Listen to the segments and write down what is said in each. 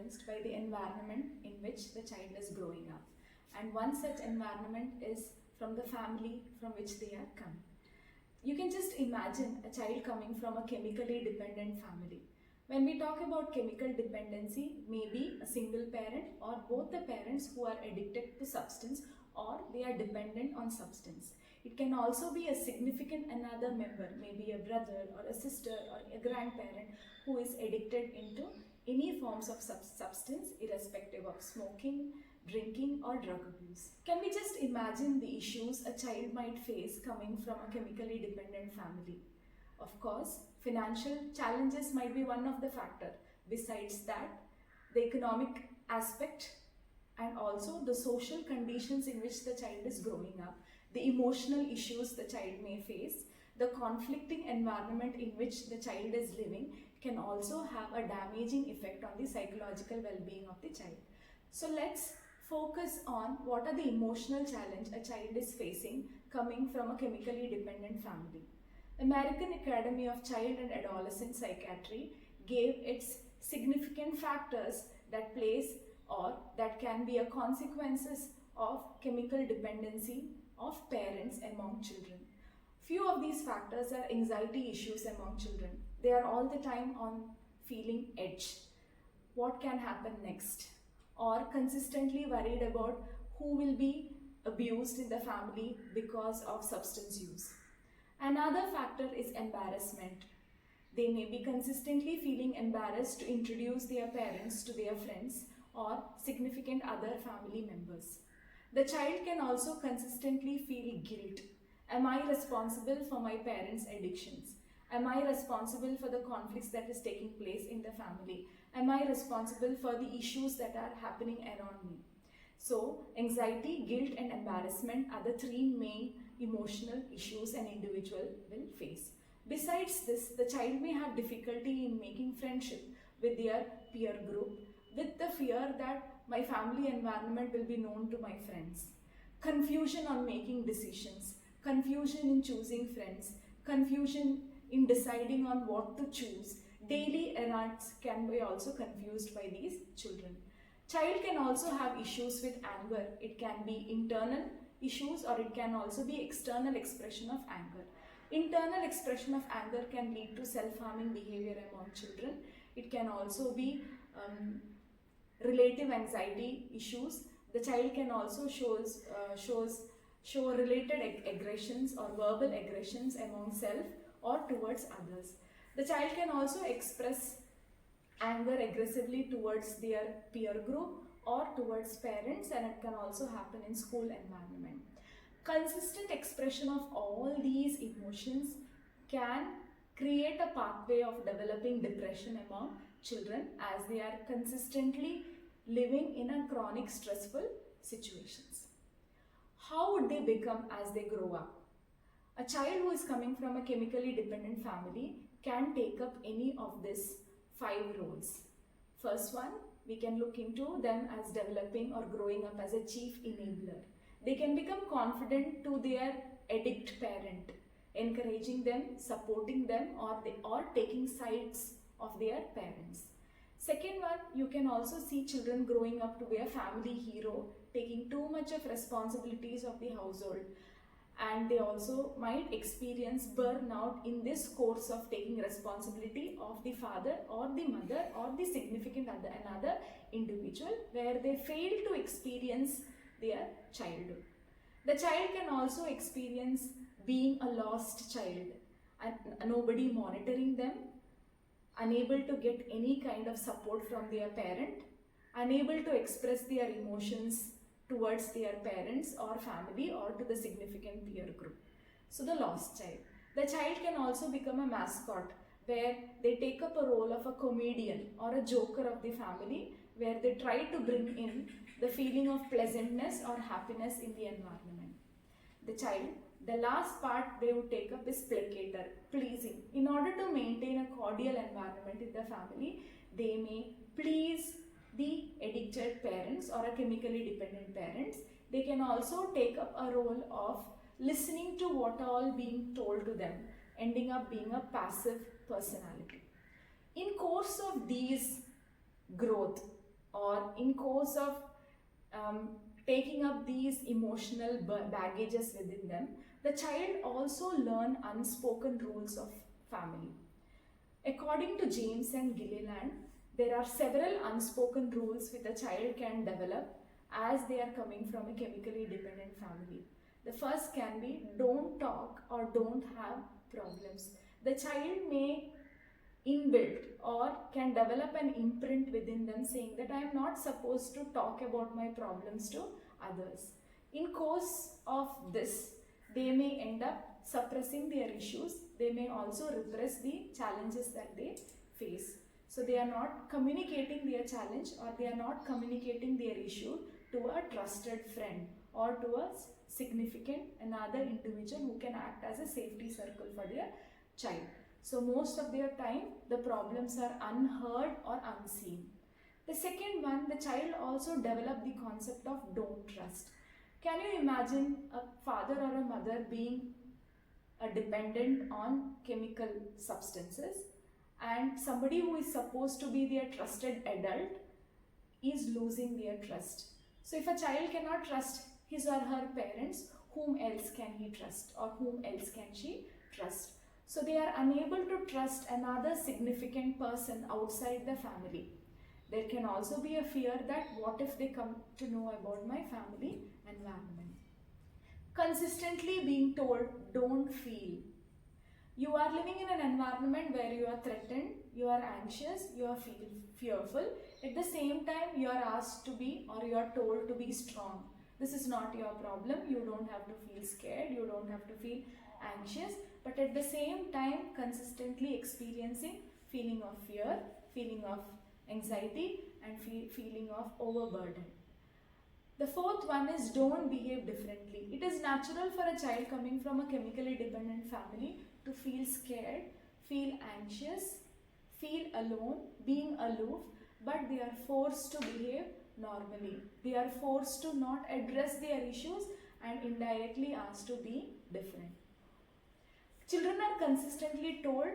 influenced by the environment in which the child is growing up. And one such environment is from the family from which they are come. You can just imagine a child coming from a chemically dependent family. When we talk about chemical dependency, maybe a single parent or both the parents who are addicted to substance or they are dependent on substance. It can also be a significant another member, maybe a brother or a sister or a grandparent who is addicted into any forms of substance irrespective of smoking, drinking or drug abuse. Can we just imagine the issues a child might face coming from a chemically dependent family? Of course, financial challenges might be one of the factors. Besides that, the economic aspect and also the social conditions in which the child is growing up, the emotional issues the child may face, the conflicting environment in which the child is living can also have a damaging effect on the psychological well-being of the child. So let's focus on what are the emotional challenges a child is facing coming from a chemically dependent family. American Academy of Child and Adolescent Psychiatry gave its significant factors that plays or that can be a consequences of chemical dependency of parents among children. Few of these factors are anxiety issues among children. They are all the time on feeling edge. What can happen next? Or consistently worried about who will be abused in the family because of substance use. Another factor is embarrassment. They may be consistently feeling embarrassed to introduce their parents to their friends or significant other family members. The child can also consistently feel guilt. Am I responsible for my parents' addictions? Am I responsible for the conflicts that is taking place in the family? Am I responsible for the issues that are happening around me? So, anxiety, guilt and embarrassment are the three main emotional issues an individual will face. Besides this, the child may have difficulty in making friendship with their peer group with the fear that my family environment will be known to my friends. Confusion on making decisions, confusion in choosing friends, confusion in deciding on what to choose. Daily errands can be also confused by these children. Child can also have issues with anger. It can be internal issues or it can also be external expression of anger. Internal expression of anger can lead to self-harming behavior among children. It can also be relative anxiety issues. The child can also show related aggressions or verbal aggressions among self or towards others. The child can also express anger aggressively towards their peer group or towards parents, and it can also happen in school environment. Consistent expression of all these emotions can create a pathway of developing depression among children as they are consistently living in a chronic stressful situations. How would they become as they grow up? A child who is coming from a chemically dependent family can take up any of these 5 roles. First one, we can look into them as developing or growing up as a chief enabler. They can become confident to their addict parent, encouraging them, supporting them, or taking sides of their parents. Second one, you can also see children growing up to be a family hero, taking too much of responsibilities of the household, and they also might experience burnout in this course of taking responsibility of the father or the mother or the significant other another individual, where they fail to experience their childhood. The child can also experience being a lost child and nobody monitoring them, unable to get any kind of support from their parent, unable to express their emotions towards their parents or family or to the significant peer group. So the lost child. The child can also become a mascot, where they take up a role of a comedian or a joker of the family, where they try to bring in the feeling of pleasantness or happiness in the environment. The child, the last part they would take up is placater, pleasing. In order to maintain a cordial environment in the family, they may please the addicted parents or a chemically dependent parents. They can also take up a role of listening to what all being told to them, ending up being a passive personality. In course of these growth, or in course of um, taking up these emotional baggages within them, the child also learn unspoken rules of family. According to James and Gilliland, there are several unspoken rules which a child can develop as they are coming from a chemically dependent family. The first can be don't talk or don't have problems. The child may inbuilt or can develop an imprint within them saying that I am not supposed to talk about my problems to others. In course of this, they may end up suppressing their issues. They may also repress the challenges that they face. So they are not communicating their challenge or they are not communicating their issue to a trusted friend or to a significant another individual who can act as a safety circle for their child. So most of their time the problems are unheard or unseen. The second one, the child also develop the concept of don't trust. Can you imagine a father or a mother being dependent on chemical substances and somebody who is supposed to be their trusted adult is losing their trust? So if a child cannot trust his or her parents, whom else can he trust or whom else can she trust? So they are unable to trust another significant person outside the family. There can also be a fear that what if they come to know about my family environment? Consistently being told, don't feel. You are living in an environment where you are threatened, you are anxious, you are fearful. At the same time, you are asked to be or you are told to be strong. This is not your problem. You don't have to feel scared. You don't have to feel anxious. But at the same time, consistently experiencing feeling of fear, feeling of anxiety and feeling of overburden. The fourth one is don't behave differently. It is natural for a child coming from a chemically dependent family to feel scared, feel anxious, feel alone, being aloof, but they are forced to behave normally. They are forced to not address their issues and indirectly asked to be different. Children are consistently told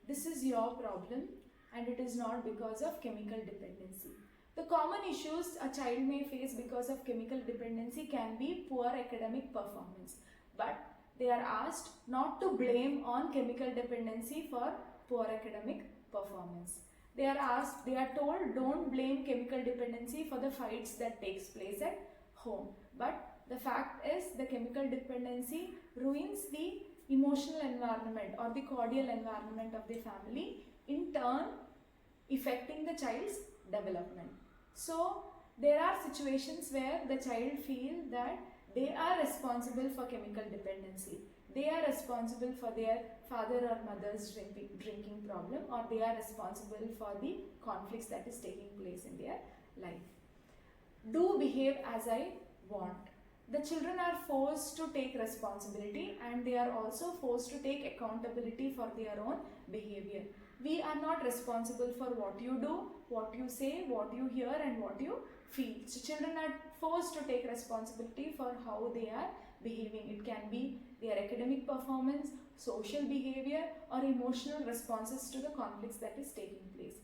this is your problem and it is not because of chemical dependency. The common issues a child may face because of chemical dependency can be poor academic performance, but they are asked not to blame on chemical dependency for poor academic performance. They are told don't blame chemical dependency for the fights that takes place at home. But the fact is the chemical dependency ruins the emotional environment or the cordial environment of the family, in turn affecting the child's development. So there are situations where the child feels that they are responsible for chemical dependency. They are responsible for their father or mother's drinking problem, or they are responsible for the conflicts that is taking place in their life. Do behave as I want. The children are forced to take responsibility and they are also forced to take accountability for their own behavior. We are not responsible for what you do, what you say, what you hear and what you feel. So children are forced to take responsibility for how they are behaving. It can be their academic performance, social behavior or emotional responses to the conflicts that is taking place.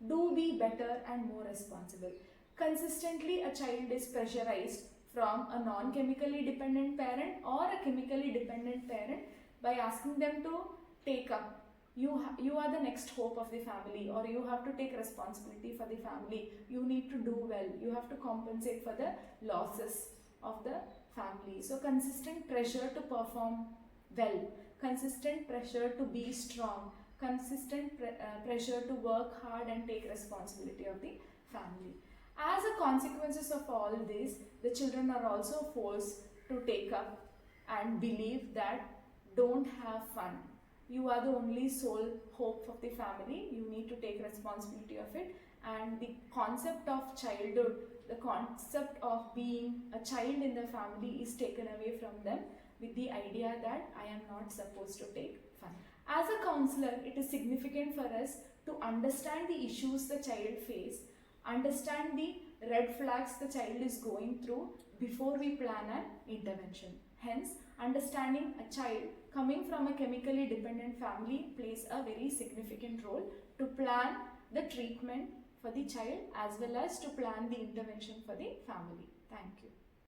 Do be better and more responsible. Consistently a child is pressurized from a non-chemically dependent parent or a chemically dependent parent by asking them to take up. You are the next hope of the family, or you have to take responsibility for the family. You need to do well. You have to compensate for the losses of the family. So consistent pressure to perform well, consistent pressure to be strong, consistent pressure to work hard and take responsibility of the family. As a consequences of all this, the children are also forced to take up and believe that don't have fun. You are the only sole hope of the family. You need to take responsibility of it. And the concept of childhood, the concept of being a child in the family is taken away from them with the idea that I am not supposed to take fun. As a counselor, it is significant for us to understand the issues the child faces, understand the red flags the child is going through before we plan an intervention. Hence, understanding a child coming from a chemically dependent family plays a very significant role to plan the treatment for the child as well as to plan the intervention for the family. Thank you.